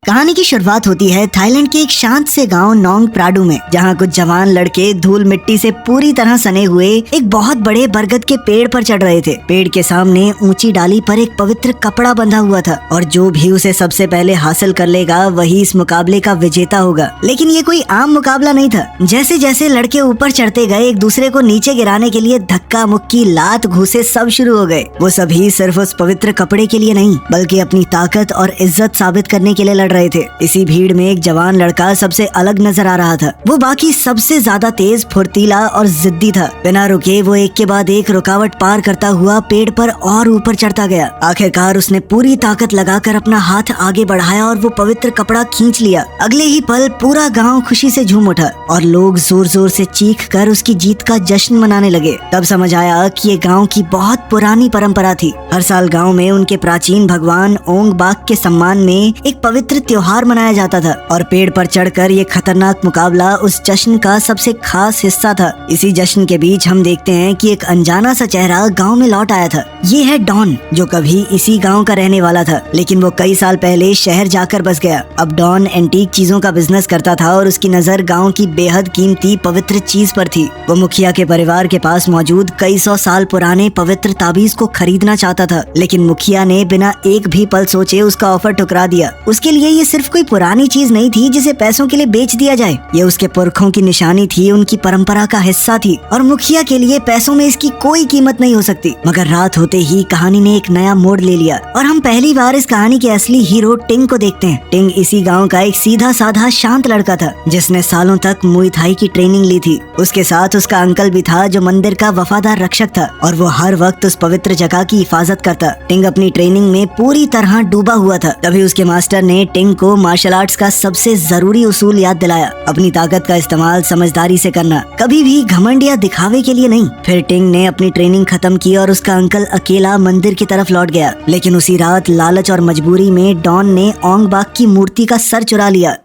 कहानी की शुरुआत होती है थाईलैंड के एक शांत से गांव नोंग प्राडू में, जहां कुछ जवान लड़के धूल मिट्टी से पूरी तरह सने हुए एक बहुत बड़े बरगद के पेड़ पर चढ़ रहे थे। पेड़ के सामने ऊंची डाली पर एक पवित्र कपड़ा बंधा हुआ था और जो भी उसे सबसे पहले हासिल कर लेगा वही इस मुकाबले का विजेता होगा। लेकिन ये कोई आम मुकाबला नहीं था। जैसे जैसे लड़के ऊपर चढ़ते गए एक दूसरे को नीचे गिराने के लिए धक्का मुक्की लात घूसे सब शुरू हो गए। वो सभी सिर्फ उस पवित्र कपड़े के लिए नहीं बल्कि अपनी ताकत और इज्जत साबित करने के लिए लड़ रहे थे। इसी भीड़ में एक जवान लड़का सबसे अलग नजर आ रहा था। वो बाकी सबसे ज्यादा तेज, फुर्तीला और जिद्दी था। बिना रुके वो एक के बाद एक रुकावट पार करता हुआ पेड़ पर और ऊपर चढ़ता गया। आखिरकार उसने पूरी ताकत लगाकर अपना हाथ आगे बढ़ाया और वो पवित्र कपड़ा खींच लिया। अगले ही पल पूरा गांव खुशी से झूम उठा और लोग जोर जोर से चीख कर उसकी जीत का जश्न मनाने लगे। तब समझ आया कि ये गांव की बहुत पुरानी परंपरा थी। हर साल गांव में उनके प्राचीन भगवान ओंग बाक के सम्मान में एक पवित्र त्योहार मनाया जाता था और पेड़ पर चढ़कर ये खतरनाक मुकाबला उस जश्न का सबसे खास हिस्सा था। इसी जश्न के बीच हम देखते हैं कि एक अनजाना सा चेहरा गांव में लौट आया था। ये है डॉन, जो कभी इसी गांव का रहने वाला था, लेकिन वो कई साल पहले शहर जाकर बस गया। अब डॉन एंटीक चीजों का बिजनेस करता था और उसकी नजर गांव की बेहद कीमती पवित्र चीज पर थी। वो मुखिया के परिवार के पास मौजूद कई सौ साल पुराने पवित्र ताबीज को खरीदना चाहता था, लेकिन मुखिया ने बिना एक भी पल सोचे उसका ऑफर ठुकरा दिया। उसके लिए ये सिर्फ कोई पुरानी चीज नहीं थी जिसे पैसों के लिए बेच दिया जाए। ये उसके पुरखों की निशानी थी, उनकी परंपरा का हिस्सा थी और मुखिया के लिए पैसों में इसकी कोई कीमत नहीं हो सकती। मगर रात होते ही कहानी ने एक नया मोड़ ले लिया और हम पहली बार इस कहानी के असली हीरो टिंग को देखते हैं। टिंग इसी गांव का एक सीधा साधा शांत लड़का था जिसने सालों तक मुई थाई की ट्रेनिंग ली थी। उसके साथ उसका अंकल भी था जो मंदिर का वफादार रक्षक था और वो हर वक्त उस पवित्र जगह की हिफाजत करता। टिंग अपनी ट्रेनिंग में पूरी तरह डूबा हुआ था। तभी उसके मास्टर ने टिंग को मार्शल आर्ट्स का सबसे जरूरी उसूल याद दिलाया, अपनी ताकत का इस्तेमाल समझदारी से करना, कभी भी घमंड या दिखावे के लिए नहीं। फिर टिंग ने अपनी ट्रेनिंग खत्म की और उसका अंकल अकेला मंदिर की तरफ लौट गया। लेकिन उसी रात लालच और मजबूरी में डॉन ने ओंग बाक की मूर्ति का सर चुरा लिया।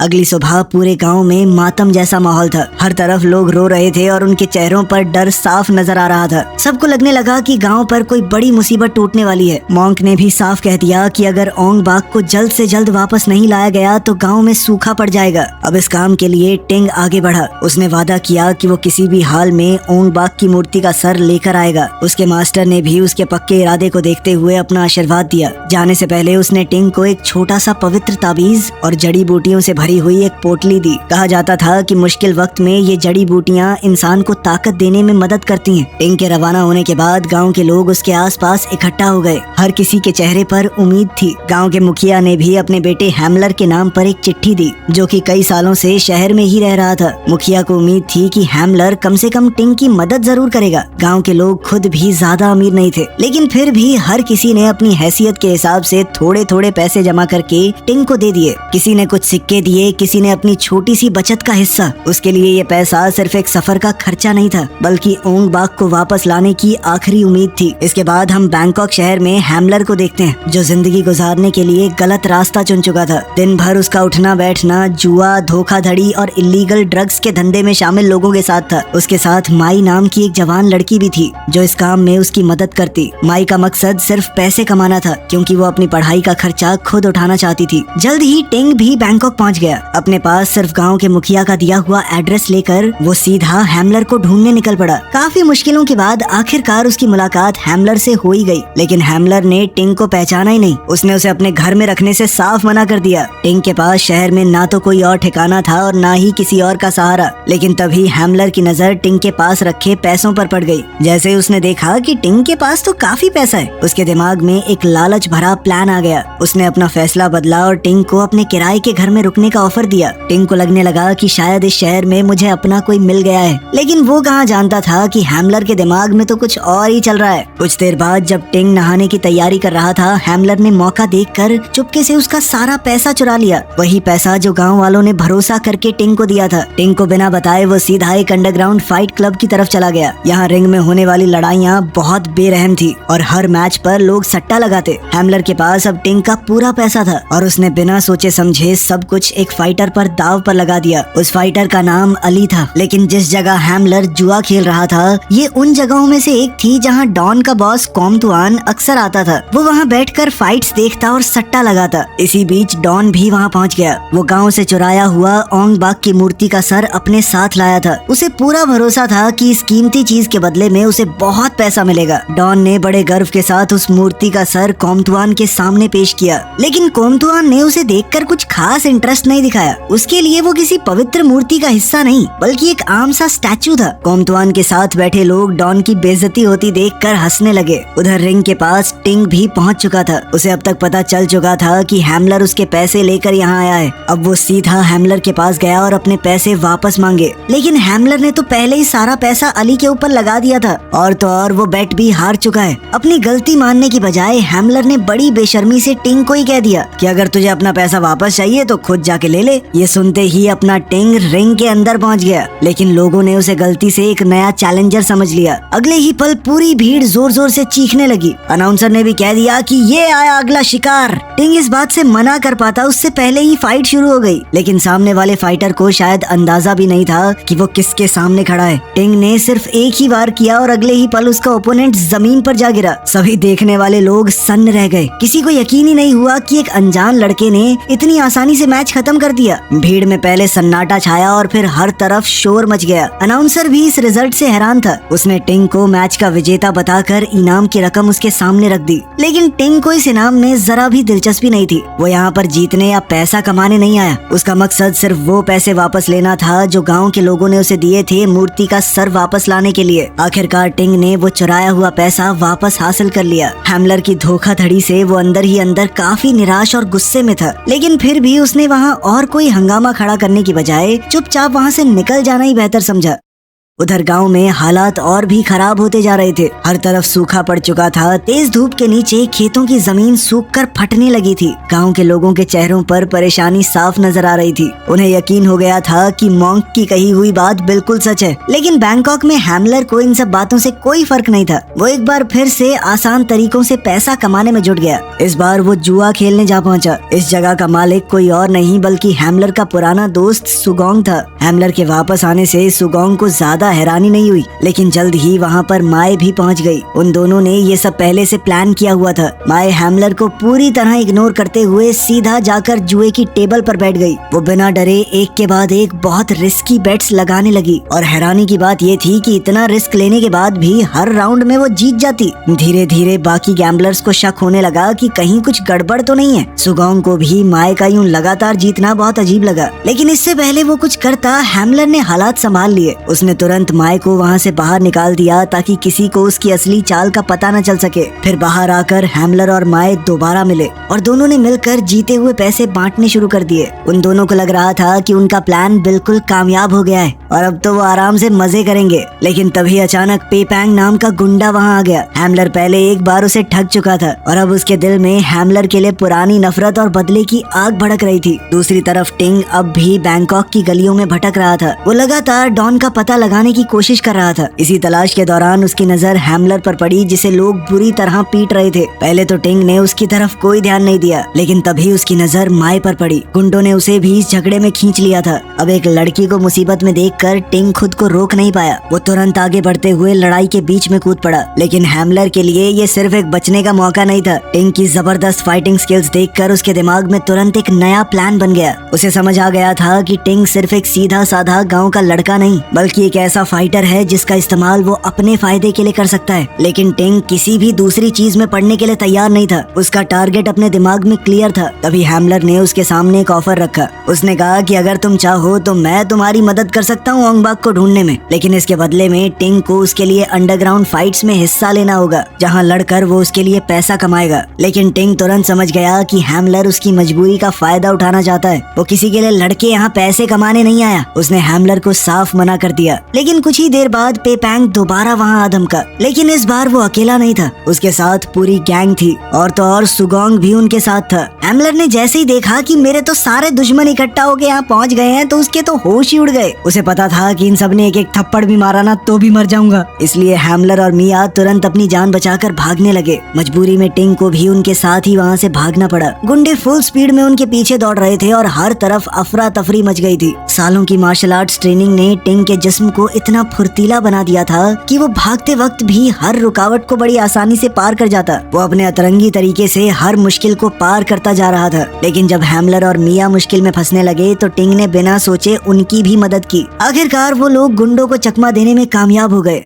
अगली सुबह पूरे गांव में मातम जैसा माहौल था। हर तरफ लोग रो रहे थे और उनके चेहरों पर डर साफ नजर आ रहा था। सबको लगने लगा कि गांव पर कोई बड़ी मुसीबत टूटने वाली है। मॉन्क ने भी साफ कह दिया कि अगर ओंग बाक को जल्द से जल्द वापस नहीं लाया गया तो गांव में सूखा पड़ जाएगा। अब इस काम के लिए टिंग आगे बढ़ा। उसने वादा किया कि वो किसी भी हाल में ओंग बाक की मूर्ति का सर लेकर आएगा। उसके मास्टर ने भी उसके पक्के इरादे को देखते हुए अपना आशीर्वाद दिया। जाने से पहले उसने टिंग को एक छोटा सा पवित्र ताबीज और जड़ी बूटियों से भरी हुई एक पोटली दी। कहा जाता था कि मुश्किल वक्त में ये जड़ी बूटियां इंसान को ताकत देने में मदद करती हैं। टिंग के रवाना होने के बाद गांव के लोग उसके आसपास इकट्ठा हो गए। हर किसी के चेहरे पर उम्मीद थी। गांव के मुखिया ने भी अपने बेटे हैमलर के नाम पर एक चिट्ठी दी, जो कि कई सालों से शहर में ही रह रहा था। मुखिया को उम्मीद थी कि हैमलर कम से कम टिंग की मदद जरूर करेगा। गाँव के लोग खुद भी ज्यादा अमीर नहीं थे, लेकिन फिर भी हर किसी ने अपनी हैसियत के हिसाब से थोड़े थोड़े पैसे जमा करके टिंग को दे दिए। किसी ने कुछ सिक्के दिए, किसी ने अपनी छोटी सी बचत का हिस्सा। उसके लिए ये पैसा सिर्फ एक सफर का खर्चा नहीं था बल्कि ओंग बाक को वापस लाने की आखिरी उम्मीद थी। इसके बाद हम बैंकॉक शहर में हैमलर को देखते हैं, जो जिंदगी गुजारने के लिए गलत रास्ता चुन चुका था। दिन भर उसका उठना बैठना जुआ, धोखाधड़ी और इलीगल ड्रग्स के धंधे में शामिल लोगों के साथ था। उसके साथ माई नाम की एक जवान लड़की भी थी जो इस काम में उसकी मदद करती। माई का मकसद सिर्फ पैसे कमाना था क्योंकि वो अपनी पढ़ाई का खर्चा खुद उठाना चाहती थी। जल्द ही टिंग भी बैंकॉक पहुंच गया। अपने पास सिर्फ गांव के मुखिया का दिया हुआ एड्रेस लेकर वो सीधा हैमलर को ढूंढने निकल पड़ा। काफी मुश्किलों के बाद आखिरकार उसकी मुलाकात हैमलर से हो ही गई, लेकिन हैमलर ने टिंग को पहचाना ही नहीं। उसने उसे अपने घर में रखने से साफ मना कर दिया। टिंग के पास शहर में ना तो कोई और ठिकाना था और ना ही किसी और का सहारा। लेकिन तभी हैमलर की नजर टिंग के पास रखे पैसों पर पड़ गई। जैसे उसने देखा कि टिंग के पास तो काफी पैसा है, उसके दिमाग में एक लालच भरा प्लान आ गया। उसने अपना फैसला बदला और टिंग को अपने किराए के घर में रुकने का ऑफर दिया। टिंग को लगने लगा कि शायद इस शहर में मुझे अपना कोई मिल गया है, लेकिन वो कहाँ जानता था कि हैमलर के दिमाग में तो कुछ और ही चल रहा है। कुछ देर बाद जब टिंग नहाने की तैयारी कर रहा था, हैमलर ने मौका देखकर चुपके से उसका सारा पैसा चुरा लिया। वही पैसा जो गांव वालों ने भरोसा करके टिंग को दिया था। टिंग को बिना बताए वो सीधा एक अंडरग्राउंड फाइट क्लब की तरफ चला गया। यहाँ रिंग में होने वाली लड़ाइयाँ बहुत बेरहम थी और हर मैच पर लोग सट्टा लगाते। हैमलर के पास अब टिंग का पूरा पैसा था और उसने बिना सोचे समझे सब कुछ एक एक फाइटर पर दाव पर लगा दिया। उस फाइटर का नाम अली था, लेकिन जिस जगह हैमलर जुआ खेल रहा था ये उन जगहों में से एक थी जहाँ डॉन का बॉस कॉमतुआन अक्सर आता था। वो वहाँ बैठकर फाइट्स देखता और सट्टा लगाता। इसी बीच डॉन भी वहाँ पहुँच गया। वो गाँव से चुराया हुआ ओंग बाक की मूर्ति का सर अपने साथ लाया था। उसे पूरा भरोसा था कि इस कीमती चीज के बदले में उसे बहुत पैसा मिलेगा। डॉन ने बड़े गर्व के साथ उस मूर्ति का सर कॉमतुआन के सामने पेश किया, लेकिन कॉमतुआन ने उसे देखकर कुछ खास इंटरेस्ट नहीं दिखाया। उसके लिए वो किसी पवित्र मूर्ति का हिस्सा नहीं बल्कि एक आम सा स्टैचू था। कॉमतुआन के साथ बैठे लोग डॉन की बेइज्जती होती देखकर हंसने लगे। उधर रिंग के पास टिंग भी पहुंच चुका था। उसे अब तक पता चल चुका था कि हैमलर उसके पैसे लेकर यहाँ आया है। अब वो सीधा हैमलर के पास गया और अपने पैसे वापस मांगे, लेकिन हैमलर ने तो पहले ही सारा पैसा अली के ऊपर लगा दिया था और तो और वो बेट भी हार चुका है। अपनी गलती मानने की बजाय हैमलर ने बड़ी बेशर्मी से टिंग को ही कह दिया कि अगर तुझे अपना पैसा वापस चाहिए तो खुद जाके ले ले। ये सुनते ही अपना टिंग रिंग के अंदर पहुंच गया, लेकिन लोगों ने उसे गलती से एक नया चैलेंजर समझ लिया। अगले ही पल पूरी भीड़ जोर जोर से चीखने लगी। अनाउंसर ने भी कह दिया कि ये आया अगला शिकार। टिंग इस बात से मना कर पाता उससे पहले ही फाइट शुरू हो गई, लेकिन सामने वाले फाइटर को शायद अंदाजा भी नहीं था कि वो किसके सामने खड़ा है। टिंग ने सिर्फ एक ही वार किया और अगले ही पल उसका ओपोनेंट जमीन पर जा गिरा। सभी देखने वाले लोग सन्न रह गए। किसी को यकीन ही नहीं हुआ कि एक अनजान लड़के ने इतनी आसानी से मैच खत्म कर दिया। भीड़ में पहले सन्नाटा छाया और फिर हर तरफ शोर मच गया। अनाउंसर भी इस रिजल्ट से हैरान था। उसने टिंग को मैच का विजेता बताकर इनाम की रकम उसके सामने रख दी, लेकिन टिंग को इस इनाम में जरा भी दिलचस्पी नहीं थी। वो यहाँ पर जीतने या पैसा कमाने नहीं आया। उसका मकसद सिर्फ वो पैसे वापस लेना था जो गाँव के लोगों ने उसे दिए थे मूर्ति का सर वापस लाने के लिए। आखिरकार टिंग ने वो चुराया हुआ पैसा वापस हासिल कर लिया। हैमलर की धोखाधड़ी से वो अंदर ही अंदर काफी निराश और गुस्से में था, लेकिन फिर भी उसने वहाँ और कोई हंगामा खड़ा करने की बजाय चुपचाप वहाँ से निकल जाना ही बेहतर समझा। उधर गांव में हालात और भी खराब होते जा रहे थे। हर तरफ सूखा पड़ चुका था। तेज धूप के नीचे खेतों की जमीन सूखकर फटने लगी थी। गांव के लोगों के चेहरों पर परेशानी साफ नजर आ रही थी। उन्हें यकीन हो गया था कि मॉन्क की कही हुई बात बिल्कुल सच है, लेकिन बैंकॉक में हैमलर को इन सब बातों से कोई फर्क नहीं था। वो एक बार फिर से आसान तरीकों से पैसा कमाने में जुट गया। इस बार वो जुआ खेलने जा पहुंचा। इस जगह का मालिक कोई और नहीं बल्कि हैमलर का पुराना दोस्त सुगोंग था। हैमलर के वापस आने से सुगोंग को ज्यादा हैरानी नहीं हुई, लेकिन जल्द ही वहाँ पर माए भी पहुँच गई। उन दोनों ने ये सब पहले से प्लान किया हुआ था। माए हैमलर को पूरी तरह इग्नोर करते हुए सीधा जाकर जुए की टेबल पर बैठ गई। वो बिना डरे एक के बाद एक बहुत रिस्की बेट्स लगाने लगी और हैरानी की बात ये थी कि इतना रिस्क लेने के बाद भी हर राउंड में वो जीत जाती। धीरे धीरे बाकी गैम्बलर्स को शक होने लगा कि कहीं कुछ गड़बड़ तो नहीं है। सुगोंग को भी माए का यूं लगातार जीतना बहुत अजीब लगा, लेकिन इससे पहले वो कुछ करता हैमलर ने हालात संभाल लिए। उसने तुरंत माए को वहाँ से बाहर निकाल दिया ताकि किसी को उसकी असली चाल का पता न चल सके। फिर बाहर आकर हैमलर और माए दोबारा मिले और दोनों ने मिलकर जीते हुए पैसे बांटने शुरू कर दिए। उन दोनों को लग रहा था कि उनका प्लान बिल्कुल कामयाब हो गया है और अब तो वो आराम से मजे करेंगे। लेकिन तभी अचानक पेपैंग नाम का गुंडा वहाँ आ गया। हैमलर पहले एक बार उसे ठग चुका था और अब उसके दिल में हैमलर के लिए पुरानी नफरत और बदले की आग भड़क रही थी। दूसरी तरफ टिंग अब भी बैंकॉक की गलियों में भटक रहा था। वो लगातार डॉन का पता लगाने की कोशिश कर रहा था। इसी तलाश के दौरान उसकी नजर हैमलर पर पड़ी जिसे लोग बुरी तरह पीट रहे थे। पहले तो टिंग ने उसकी तरफ कोई ध्यान नहीं दिया, लेकिन तभी उसकी नजर माए पर पड़ी। गुंडों ने उसे भी इस झगड़े में खींच लिया था। अब एक लड़की को मुसीबत में देखकर टिंग खुद को रोक नहीं पाया। वो तुरंत आगे बढ़ते हुए लड़ाई के बीच में कूद पड़ा, लेकिन हैमलर के लिए ये सिर्फ एक बचने का मौका नहीं था। टिंग की जबरदस्त फाइटिंग स्किल्स देखकर उसके दिमाग में तुरंत एक नया प्लान बन गया। उसे समझ आ गया था कि टिंग सिर्फ एक सीधा साधा गाँव का लड़का नहीं बल्कि एक ऐसा फाइटर है जिसका इस्तेमाल वो अपने फायदे के लिए कर सकता है। लेकिन टिंग किसी भी दूसरी चीज में पड़ने के लिए तैयार नहीं था। उसका टारगेट अपने दिमाग में क्लियर था। तभी हैमलर ने उसके सामने एक ऑफर रखा। उसने कहा कि अगर तुम चाहो तो मैं तुम्हारी मदद कर सकता हूँ ओंग बाक को ढूंढने में, लेकिन इसके बदले में टिंग को उसके लिए अंडरग्राउंड फाइट्स में हिस्सा लेना होगा जहाँ लड़कर वो उसके लिए पैसा कमाएगा। लेकिन टिंग तुरंत समझ गया कि हैमलर उसकी मजबूरी का फायदा उठाना चाहता है। वो किसी के लिए लड़के यहाँ पैसे कमाने नहीं आया। उसने हैमलर को साफ मना कर दिया। लेकिन कुछ ही देर बाद पेपैंग दोबारा वहाँ आ धमका, लेकिन इस बार वो अकेला नहीं था। उसके साथ पूरी गैंग थी और तो और सुगोंग भी उनके साथ था। हैमलर ने जैसे ही देखा कि मेरे तो सारे दुश्मन इकट्ठा होके यहाँ पहुँच गए हैं तो उसके तो होश ही उड़ गए। उसे पता पता था कि इन सब ने एक एक थप्पड़ भी मारा ना तो भी मर जाऊंगा, इसलिए हैमलर और मिया तुरंत अपनी जान बचाकर भागने लगे। मजबूरी में टिंग को भी उनके साथ ही वहाँ से भागना पड़ा। गुंडे फुल स्पीड में उनके पीछे दौड़ रहे थे और हर तरफ अफरा तफरी मच गई थी। सालों की मार्शल आर्ट्स ट्रेनिंग ने टिंग के जिस्म को इतना फुर्तीला बना दिया था कि वो भागते वक्त भी हर रुकावट को बड़ी आसानी से पार कर जाता। वो अपने अतरंगी तरीके से हर मुश्किल को पार करता जा रहा था। लेकिन जब हैमलर और मिया मुश्किल में फंसने लगे तो टिंग ने बिना सोचे उनकी भी मदद की। आखिरकार वो लोग गुंडों को चकमा देने में कामयाब हो गए।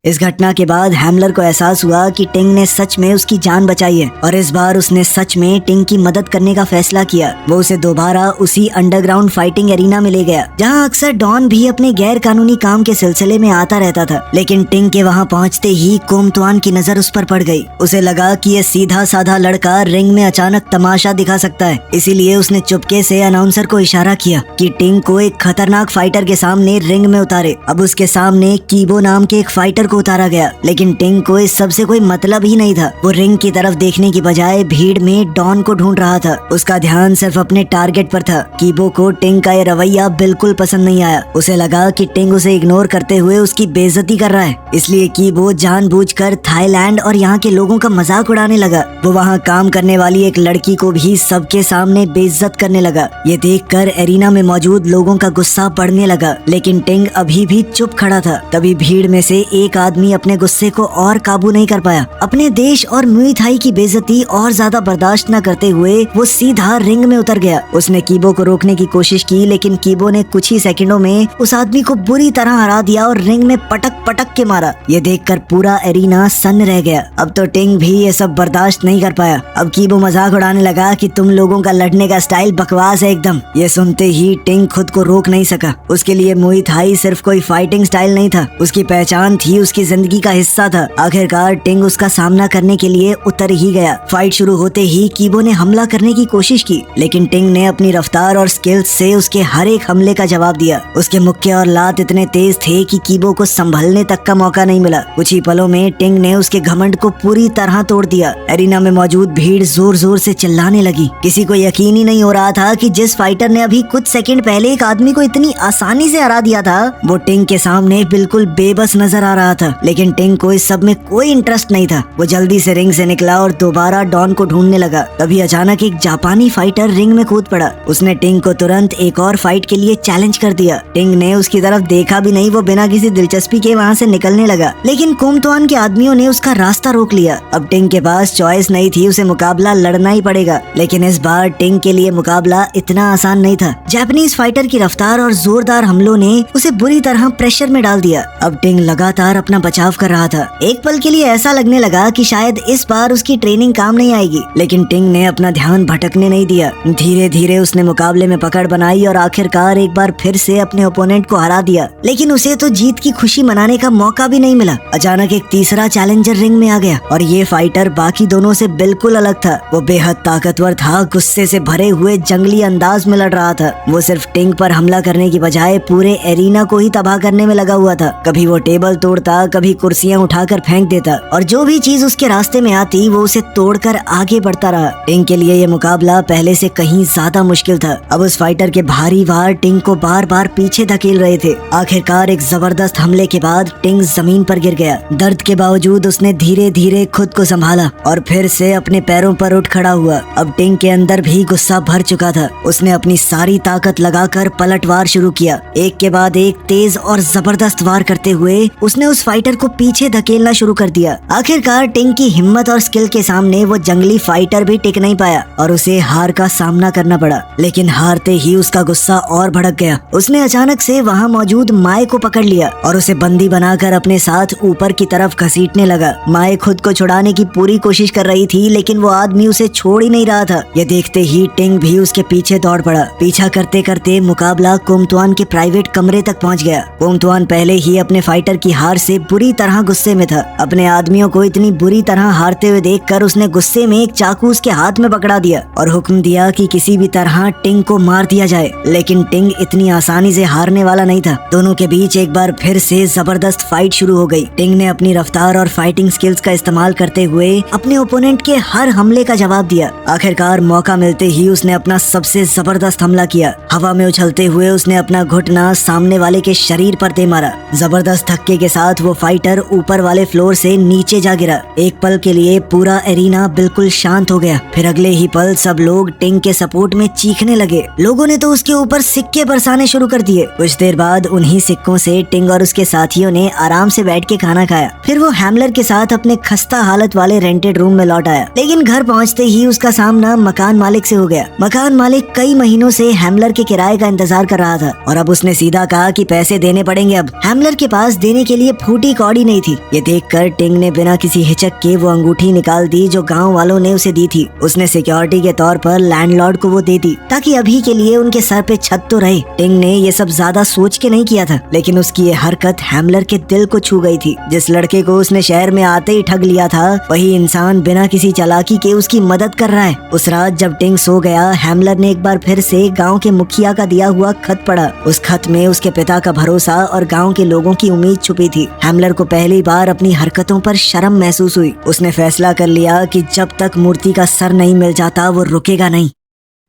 इस घटना के बाद हैमलर को एहसास हुआ कि टिंग ने सच में उसकी जान बचाई है और इस बार उसने सच में टिंग की मदद करने का फैसला किया। वो उसे दोबारा उसी अंडरग्राउंड फाइटिंग एरिना में ले गया जहां अक्सर डॉन भी अपने गैर कानूनी काम के सिलसिले में आता रहता था। लेकिन टिंग के वहां पहुंचते ही कोमतुआन की नजर उस पर पड़ गई। उसे लगा कि ये सीधा साधा लड़का रिंग में अचानक तमाशा दिखा सकता है, इसीलिए उसने चुपके से अनाउंसर को इशारा किया कि टिंग को एक खतरनाक फाइटर के सामने रिंग में उतारे। अब उसके सामने कीबो नाम के एक फाइटर को उतारा गया, लेकिन टिंग को इस सब से कोई मतलब ही नहीं था। वो रिंग की तरफ देखने की बजाय भीड़ में डॉन को ढूंढ रहा था। उसका ध्यान सिर्फ अपने टारगेट पर था। कीबो को टिंग का ये रवैया बिल्कुल पसंद नहीं आया। उसे लगा कि टिंग उसे इग्नोर करते हुए उसकी बेइज्जती कर रहा है, इसलिए कीबो जानबूझकर थाईलैंड और यहाँ के लोगों का मजाक उड़ाने लगा। वो वहाँ काम करने वाली एक लड़की को भी सबके सामने बेइज्जत करने लगा। ये देखकर एरिना में मौजूद लोगों का गुस्सा बढ़ने लगा, लेकिन टिंग अभी भी चुप खड़ा था। तभी भीड़ में से एक आदमी अपने गुस्से को और काबू नहीं कर पाया। अपने देश और मुई थाई की बेइज्जती और ज्यादा बर्दाश्त न करते हुए वो सीधा रिंग में उतर गया। उसने कीबो को रोकने की कोशिश की, लेकिन कीबो ने कुछ ही सेकंडों में उस आदमी को बुरी तरह हरा दिया और रिंग में पटक पटक के मारा। ये देखकर पूरा एरिना सन्न रह गया। अब तो टिंग भी ये सब बर्दाश्त नहीं कर पाया। अब कीबो मजाक उड़ाने लगा कि तुम लोगों का लड़ने का स्टाइल बकवास है एकदम। ये सुनते ही टिंग खुद को रोक नहीं सका। उसके लिए मुई थाई सिर्फ कोई फाइटिंग स्टाइल नहीं था, उसकी पहचान थी, उसकी जिंदगी का हिस्सा था। आखिरकार टिंग उसका सामना करने के लिए उतर ही गया। फाइट शुरू होते ही कीबो ने हमला करने की कोशिश की, लेकिन टिंग ने अपनी रफ्तार और स्किल्स से उसके हर एक हमले का जवाब दिया। उसके मुक्के और लात इतने तेज थे कि कीबो को संभलने तक का मौका नहीं मिला। कुछ ही पलों में टिंग ने उसके घमंड को पूरी तरह तोड़ दिया। एरिना में मौजूद भीड़ जोर जोर से चिल्लाने लगी। किसी को यकीन ही नहीं हो रहा था कि जिस फाइटर ने अभी कुछ सेकंड पहले एक आदमी को इतनी आसानी से हरा दिया था, वो टिंग के सामने बिल्कुल बेबस नजर आ रहा था। लेकिन टिंग को इस सब में कोई इंटरेस्ट नहीं था। वो जल्दी से रिंग से निकला और दोबारा डॉन को ढूंढने लगा। तभी अचानक एक जापानी फाइटर रिंग में कूद पड़ा। उसने टिंग को तुरंत एक और फाइट के लिए चैलेंज कर दिया। टिंग ने उसकी तरफ देखा भी नहीं, वो बिना किसी दिलचस्पी के वहाँ से निकलने लगा। लेकिन कोमतुआन के आदमियों ने उसका रास्ता रोक लिया। अब टिंग के पास चॉइस नहीं थी, उसे मुकाबला लड़ना ही पड़ेगा। लेकिन इस बार टिंग के लिए मुकाबला इतना आसान नहीं था। जापानीज फाइटर की रफ्तार और जोरदार हमलों ने उसे बुरी तरह प्रेशर में डाल दिया। अब टिंग लगातार अपना बचाव कर रहा था। एक पल के लिए ऐसा लगने लगा कि शायद इस बार उसकी ट्रेनिंग काम नहीं आएगी, लेकिन टिंग ने अपना ध्यान भटकने नहीं दिया। धीरे धीरे उसने मुकाबले में पकड़ बनाई और आखिरकार एक बार फिर से अपने ओपोनेंट को हरा दिया। लेकिन उसे तो जीत की खुशी मनाने का मौका भी नहीं मिला। अचानक एक तीसरा चैलेंजर रिंग में आ गया और ये फाइटर बाकी दोनों से बिल्कुल अलग था। वो बेहद ताकतवर था, गुस्से से भरे हुए जंगली अंदाज में लड़ रहा था। वो सिर्फ टिंग पर हमला करने की बजाय पूरे एरिना को ही तबाह करने में लगा हुआ था। कभी वो टेबल तोड़ता, कभी कुर्सियां उठाकर फेंक देता और जो भी चीज उसके रास्ते में आती वो उसे तोड़कर आगे बढ़ता रहा। टिंग के लिए ये मुकाबला पहले से कहीं ज्यादा मुश्किल था। अब उस फाइटर के भारी वार टिंग को बार बार पीछे धकेल रहे थे। आखिरकार एक जबरदस्त हमले के बाद टिंग जमीन पर गिर गया। दर्द के बावजूद उसने धीरे धीरे खुद को संभाला और फिर से अपने पैरों पर उठ खड़ा हुआ। अब टिंग के अंदर भी गुस्सा भर चुका था। उसने अपनी सारी ताकत लगाकर पलटवार शुरू किया। एक के बाद एक तेज और जबरदस्त वार करते हुए उसने उस फाइटर को पीछे धकेलना शुरू कर दिया। आखिरकार टिंग की हिम्मत और स्किल के सामने वो जंगली फाइटर भी टिक नहीं पाया और उसे हार का सामना करना पड़ा। लेकिन हारते ही उसका गुस्सा और भड़क गया। उसने अचानक से वहाँ मौजूद माए को पकड़ लिया और उसे बंदी बनाकर अपने साथ ऊपर की तरफ घसीटने लगा। माए खुद को छुड़ाने की पूरी कोशिश कर रही थी, लेकिन वो आदमी उसे छोड़ ही नहीं रहा था। ये देखते ही टिंग भी उसके पीछे दौड़ पड़ा। पीछा करते करते मुकाबला कोमतुआन के प्राइवेट कमरे तक पहुँच गया। कोमतुआन पहले ही अपने फाइटर की हार से बुरी तरह गुस्से में था। अपने आदमियों को इतनी बुरी तरह हारते हुए देखकर उसने गुस्से में एक चाकू उसके हाथ में पकड़ा दिया और हुक्म दिया कि किसी भी तरह टिंग को मार दिया जाए। लेकिन टिंग इतनी आसानी से हारने वाला नहीं था। दोनों के बीच एक बार फिर से जबरदस्त फाइट शुरू हो गई। टिंग ने अपनी रफ्तार और फाइटिंग स्किल्स का इस्तेमाल करते हुए अपने ओपोनेंट के हर हमले का जवाब दिया। आखिरकार मौका मिलते ही उसने अपना सबसे जबरदस्त हमला किया। हवा में उछलते हुए उसने अपना घुटना सामने वाले के शरीर पर दे मारा। जबरदस्त धक्के के साथ वो फाइटर ऊपर वाले फ्लोर से नीचे जा गिरा। एक पल के लिए पूरा एरिना बिल्कुल शांत हो गया। फिर अगले ही पल सब लोग टिंग के सपोर्ट में चीखने लगे। लोगों ने तो उसके ऊपर सिक्के बरसाने शुरू कर दिए। कुछ देर बाद उन्हीं सिक्कों से टिंग और उसके साथियों ने आराम से बैठ के खाना खाया। फिर वो हैमलर के साथ अपने खस्ता हालत वाले रेंटेड रूम में लौट आया। लेकिन घर पहुंचते ही उसका सामना मकान मालिक से हो गया। मकान मालिक कई महीनों से हैमलर के किराए का इंतजार कर रहा था और अब उसने सीधा कहा कि पैसे देने पड़ेंगे। अब हैमलर के पास देने के लिए फूटी कौड़ी नहीं थी। ये देखकर टिंग ने बिना किसी हिचक के वो अंगूठी निकाल दी जो गाँव वालों ने उसे दी थी। उसने सिक्योरिटी के तौर पर लैंडलॉर्ड को वो दे दी ताकि अभी के लिए उनके सर पे छत तो रहे। टिंग ने ये सब ज्यादा सोच के नहीं किया था, लेकिन उसकी ये हरकत हैमलर के दिल को छू गई थी। जिस लड़के को उसने शहर में आते ही ठग लिया था, वही इंसान बिना किसी चालाकी के उसकी मदद कर रहा है। उस रात जब टिंग सो गया, हैमलर ने एक बार फिर से गांव के मुखिया का दिया हुआ खत पढ़ा। उस खत में उसके पिता का भरोसा और गांव के लोगों की उम्मीद छुपी थी। हैमलर को पहली बार अपनी हरकतों पर शर्म महसूस हुई। उसने फैसला कर लिया कि जब तक मूर्ति का सर नहीं मिल जाता वो रुकेगा नहीं।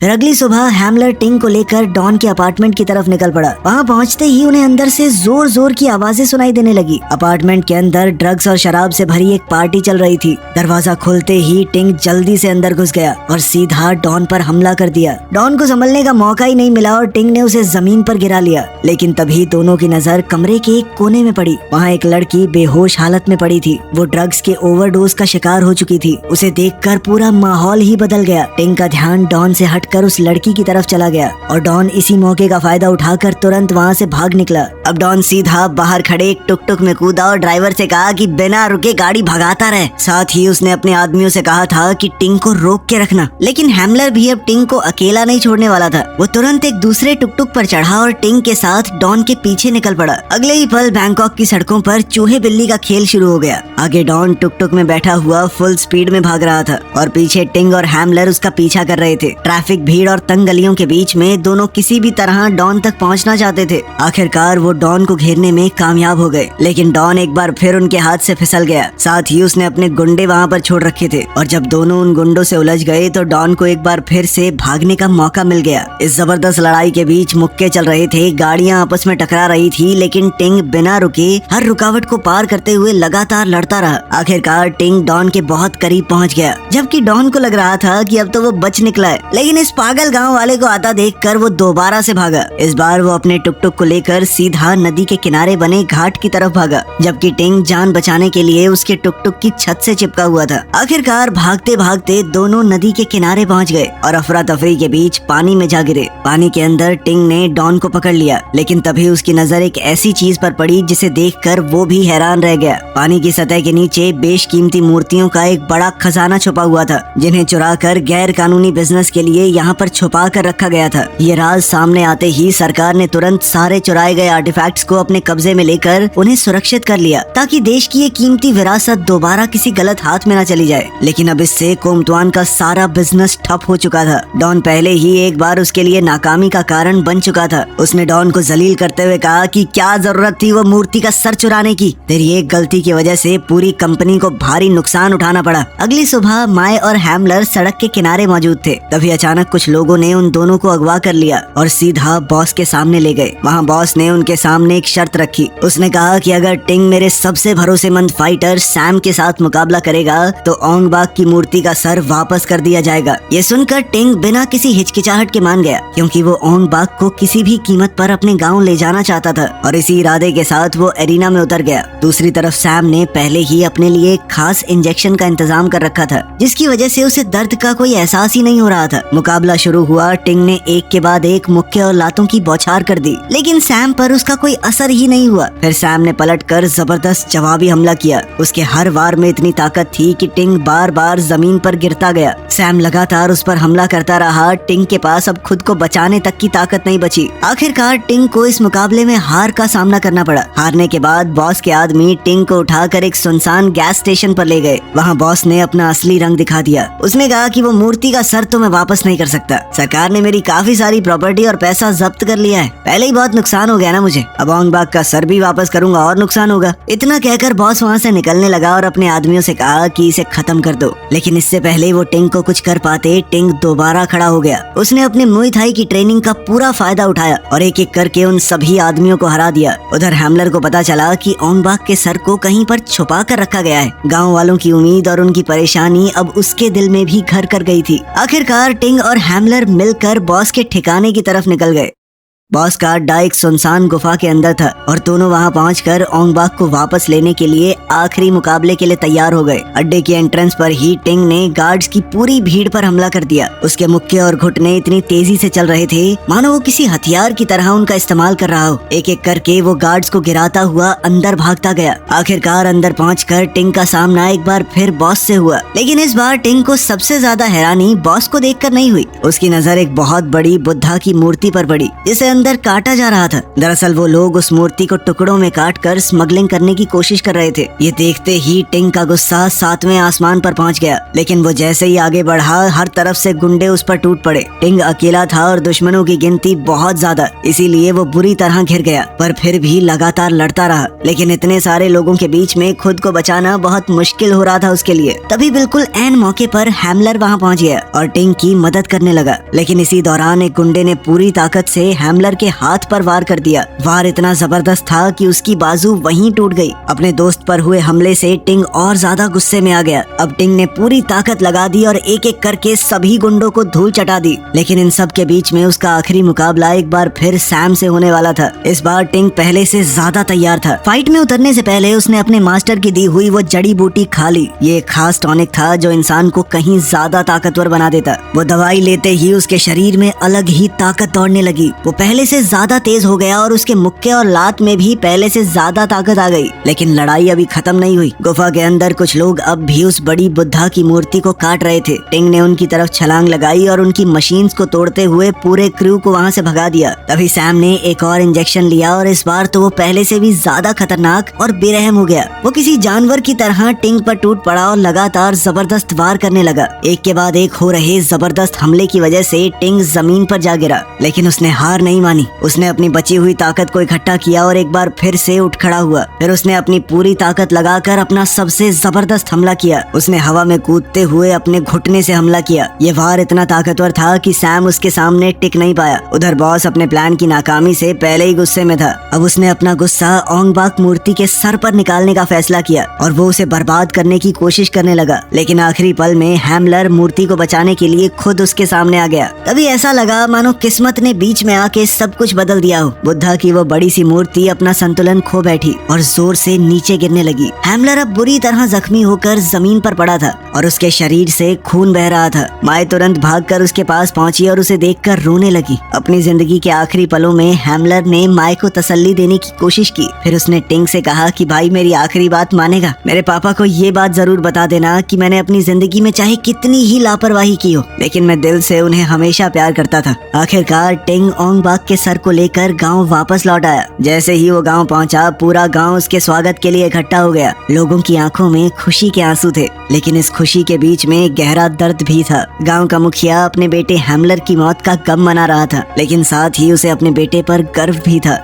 फिर अगली सुबह हैमलर टिंग को लेकर डॉन के अपार्टमेंट की तरफ निकल पड़ा। वहाँ पहुँचते ही उन्हें अंदर से जोर जोर की आवाजें सुनाई देने लगी। अपार्टमेंट के अंदर ड्रग्स और शराब से भरी एक पार्टी चल रही थी। दरवाजा खुलते ही टिंग जल्दी से अंदर घुस गया और सीधा डॉन पर हमला कर दिया। डॉन को संभलने का मौका ही नहीं मिला और टिंग ने उसे जमीन पर गिरा लिया। लेकिन तभी दोनों की नजर कमरे के एक कोने में पड़ी। वहाँ एक लड़की बेहोश हालत में पड़ी थी। वो ड्रग्स के ओवरडोज का शिकार हो चुकी थी। उसे देखकर पूरा माहौल ही बदल गया। टिंग का ध्यान डॉन से हटकर उस लड़की की तरफ चला गया और डॉन इसी मौके का फायदा उठाकर तुरंत वहाँ से भाग निकला। अब डॉन सीधा बाहर खड़े एक टुक टुक में कूदा और ड्राइवर से कहा कि बिना रुके गाड़ी भगाता रहे। साथ ही उसने अपने आदमियों से कहा था कि टिंग को रोक के रखना। लेकिन हैमलर भी अब टिंग को अकेला नहीं छोड़ने वाला था। वो तुरंत एक दूसरे टुक टुक पर चढ़ा और टिंग के साथ डॉन के पीछे निकल पड़ा। अगले ही पल बैंकॉक की सड़कों पर चूहे बिल्ली का खेल शुरू हो गया। आगे डॉन टुक टुक में बैठा हुआ फुल स्पीड में भाग रहा था और पीछे टिंग और हैमलर उसका पीछा कर रहे थे। ट्रैफिक भीड़ और तंग गलियों के बीच में दोनों किसी भी तरह डॉन तक पहुंचना चाहते थे। आखिरकार वो डॉन को घेरने में कामयाब हो गए, लेकिन डॉन एक बार फिर उनके हाथ से फिसल गया। साथ ही उसने अपने गुंडे वहां पर छोड़ रखे थे और जब दोनों उन गुंडों से उलझ गए तो डॉन को एक बार फिर से भागने का मौका मिल गया। इस जबरदस्त लड़ाई के बीच मुक्के चल रहे थे, गाड़ियां आपस में टकरा रही थी, लेकिन टिंग बिना रुके हर रुकावट को पार करते हुए लगातार लड़ता रहा। आखिरकार टिंग डॉन के बहुत करीब पहुंच गया, जबकि डॉन को लग रहा था कि अब तो वो बच निकला है। लेकिन इस पागल गाँव वाले को आता देखकर वो दोबारा से भागा। इस बार वो अपने टुक टुक को लेकर सीधा नदी के किनारे बने घाट की तरफ भागा, जबकि टिंग जान बचाने के लिए उसके टुक टुक की छत से चिपका हुआ था। आखिरकार भागते भागते दोनों नदी के किनारे पहुंच गए और अफरा तफरी के बीच पानी में जा गिरे। पानी के अंदर टिंग ने डॉन को पकड़ लिया, लेकिन तभी उसकी नजर एक ऐसी चीज पर पड़ी जिसे देखकर वो भी हैरान रह गया। पानी की सतह के नीचे बेशकीमती मूर्तियों का एक बड़ा खजाना छुपा हुआ था, जिन्हें चुराकर गैर कानूनी बिजनेस के लिए यहाँ पर छुपा कर रखा गया था। ये राज सामने आते ही सरकार ने तुरंत सारे चुराए गए आर्टिफैक्ट्स को अपने कब्जे में लेकर उन्हें सुरक्षित कर लिया, ताकि देश की ये कीमती विरासत दोबारा किसी गलत हाथ में न चली जाए। लेकिन अब इससे कोमतुआन का सारा बिजनेस ठप हो चुका था। डॉन पहले ही एक बार उसके लिए नाकामी का कारण बन चुका था। उसने डॉन को जलील करते हुए कहा कि क्या जरूरत थी वो मूर्ति का सर चुराने की। तेरी एक गलती की वजह से पूरी कंपनी को भारी नुकसान उठाना पड़ा। अगली सुबह माय और हैमलर सड़क के किनारे मौजूद थे। तभी अचानक कुछ लोगों ने उन दोनों को अगवा कर लिया और सीधा बॉस के सामने ले गए। वहाँ बॉस ने उनके सामने एक शर्त रखी। उसने कहा कि अगर टिंग मेरे सबसे भरोसेमंद फाइटर सैम के साथ मुकाबला करेगा तो ओंग बाग की मूर्ति का सर वापस कर दिया जाएगा। ये सुनकर टिंग बिना किसी हिचकिचाहट के मान गया, क्योंकि वो ओंग बाग को किसी भी कीमत पर अपने गाँव ले जाना चाहता था और इसी इरादे के साथ वो एरिना में उतर गया। दूसरी तरफ सैम ने पहले ही अपने लिए एक खास इंजेक्शन का इंतजाम कर रखा था, जिसकी वजह से उसे दर्द का कोई एहसास ही नहीं हो रहा था। मुकाबला शुरू हुआ। टिंग ने एक के बाद एक मुक्के और लातों की बौछार कर दी, लेकिन सैम पर उसका कोई असर ही नहीं हुआ। फिर सैम ने पलटकर जबरदस्त जवाबी हमला किया। उसके हर वार में इतनी ताकत थी कि टिंग बार बार जमीन पर गिरता गया। सैम लगातार उस पर हमला करता रहा। टिंग के पास अब खुद को बचाने तक की ताकत नहीं बची। आखिरकार टिंग को इस मुकाबले में हार का सामना करना पड़ा। हारने के बाद बॉस के आदमी टिंग को उठाकर एक सुनसान गैस स्टेशन पर ले गए। वहाँ बॉस ने अपना असली रंग दिखा दिया। उसने कहा कि वो मूर्ति का सर तो मैं वापस नहीं कर सकता। सरकार ने मेरी काफी सारी प्रॉपर्टी और पैसा जब्त कर लिया है। पहले ही बहुत नुकसान हो गया ना मुझे, अब ओंग बाग का सर भी वापस करूंगा और नुकसान होगा। इतना कहकर बॉस वहाँ से निकलने लगा और अपने आदमियों से कहा कि इसे खत्म कर दो। लेकिन इससे पहले वो टिंग को कुछ कर पाते, टिंग दोबारा खड़ा हो गया। उसने अपने मुई थाई की ट्रेनिंग का पूरा फायदा उठाया और एक एक करके उन सभी आदमियों को हरा दिया। उधर हैमलर को पता चला कि ओंग बाग के सर को कहीं पर छुपा कर रखा गया है। गाँव वालों की उम्मीद और उनकी परेशानी अब उसके दिल में भी घर कर गई थी। आखिरकार टिंग और हैमलर मिलकर बॉस के ठिकाने की तरफ निकल गए। बॉस का अड्डा एक सुनसान गुफा के अंदर था और दोनों वहां पहुंचकर ओंग बाग को वापस लेने के लिए आखिरी मुकाबले के लिए तैयार हो गए। अड्डे के एंट्रेंस पर ही टिंग ने गार्ड्स की पूरी भीड़ पर हमला कर दिया। उसके मुक्के और घुटने इतनी तेजी से चल रहे थे मानो वो किसी हथियार की तरह उनका इस्तेमाल कर रहा हो। एक एक करके वो गार्ड्स को गिराता हुआ अंदर भागता गया। आखिरकार अंदर पहुंचकर टिंग का सामना एक बार फिर बॉस से हुआ। लेकिन इस बार टिंग को सबसे ज्यादा हैरानी बॉस को देखकर नहीं हुई। उसकी नजर एक बहुत बड़ी बुद्धा की मूर्ति पर पड़ी जिसे अंदर काटा जा रहा था। दरअसल वो लोग उस मूर्ति को टुकड़ों में काटकर स्मगलिंग करने की कोशिश कर रहे थे। ये देखते ही टिंग का गुस्सा 7वें आसमान पर पहुंच गया। लेकिन वो जैसे ही आगे बढ़ा, हर तरफ से गुंडे उस पर टूट पड़े। टिंग अकेला था और दुश्मनों की गिनती बहुत ज्यादा, इसीलिए वो बुरी तरह घिर गया, पर फिर भी लगातार लड़ता रहा। लेकिन इतने सारे लोगों के बीच में खुद को बचाना बहुत मुश्किल हो रहा था उसके लिए। तभी बिल्कुल ऐन मौके पर हैमलर वहाँ पहुँच गया और टिंग की मदद करने लगा। लेकिन इसी दौरान एक गुंडे ने पूरी ताकत से हैमलर के हाथ पर वार कर दिया। वार इतना जबरदस्त था कि उसकी बाजू वहीं टूट गई। अपने दोस्त पर हुए हमले से टिंग और ज्यादा गुस्से में आ गया। अब टिंग ने पूरी ताकत लगा दी और एक एक करके सभी गुंडों को धूल चटा दी। लेकिन इन सब के बीच में उसका आखिरी मुकाबला एक बार फिर सैम से होने वाला था। इस बार टिंग पहले से ज्यादा तैयार था। फाइट में उतरने से पहले उसने अपने मास्टर की दी हुई वो जड़ी बूटी खा ली। ये एक खास टॉनिक था जो इंसान को कहीं ज्यादा ताकतवर बना देता। वो दवाई लेते ही उसके शरीर में अलग ही ताकत दौड़ने लगी। वो पहले से ज्यादा तेज हो गया और उसके मुक्के और लात में भी पहले से ज्यादा ताकत आ गई। लेकिन लड़ाई अभी खत्म नहीं हुई। गुफा के अंदर कुछ लोग अब भी उस बड़ी बुद्धा की मूर्ति को काट रहे थे। टिंग ने उनकी तरफ छलांग लगाई और उनकी मशीन्स को तोड़ते हुए पूरे क्रू को वहाँ से भगा दिया। तभी सैम ने एक और इंजेक्शन लिया और इस बार तो वो पहले से भी ज्यादा खतरनाक और बेरहम हो गया। वो किसी जानवर की तरह टिंग पर टूट पड़ा और लगातार जबरदस्त वार करने लगा। एक के बाद एक हो रहे जबरदस्त हमले की वजह से टिंग जमीन पर जा गिरा। लेकिन उसने हार नहीं मानी। उसने अपनी बची हुई ताकत को इकट्ठा किया और एक बार फिर से उठ खड़ा हुआ। फिर उसने अपनी पूरी ताकत लगाकर अपना सबसे जबरदस्त हमला किया। उसने हवा में कूदते हुए अपने घुटने से हमला किया। ये वार इतना ताकतवर था कि सैम उसके सामने टिक नहीं पाया। उधर बॉस अपने प्लान की नाकामी से पहले ही गुस्से में था। अब उसने अपना गुस्सा ओंग बाग मूर्ति के सर पर निकालने का फैसला किया और वो उसे बर्बाद करने की कोशिश करने लगा। लेकिन आखिरी पल में हैमलर मूर्ति को बचाने के लिए खुद उसके सामने आ गया। तभी ऐसा लगा मानो किस्मत ने बीच में आके सब कुछ बदल दिया हो। बुद्धा की वो बड़ी सी मूर्ति अपना संतुलन खो बैठी और जोर से नीचे गिरने लगी। हैमलर अब बुरी तरह जख्मी होकर जमीन पर पड़ा था और उसके शरीर से खून बह रहा था। माए तुरंत भागकर उसके पास पहुंची और उसे देखकर रोने लगी। अपनी जिंदगी के आखिरी पलों में हैमलर ने माए को तसल्ली देने की कोशिश की। फिर उसने टिंग से कहा कि भाई मेरी आखिरी बात मानेगा। मेरे पापा को ये बात जरूर बता देना कि मैंने अपनी जिंदगी में चाहे कितनी ही लापरवाही की हो, लेकिन मैं दिल से उन्हें हमेशा प्यार करता था। आखिरकार टिंग ओंग बाग के सर को लेकर गाँव वापस लौट आया। जैसे ही वो गांव पहुंचा, पूरा गांव उसके स्वागत के लिए इकट्ठा हो गया। लोगों की आंखों में खुशी के आंसू थे, लेकिन इस खुशी के बीच में गहरा दर्द भी था। गांव का मुखिया अपने बेटे हैमलर की मौत का गम मना रहा था, लेकिन साथ ही उसे अपने बेटे पर गर्व भी था।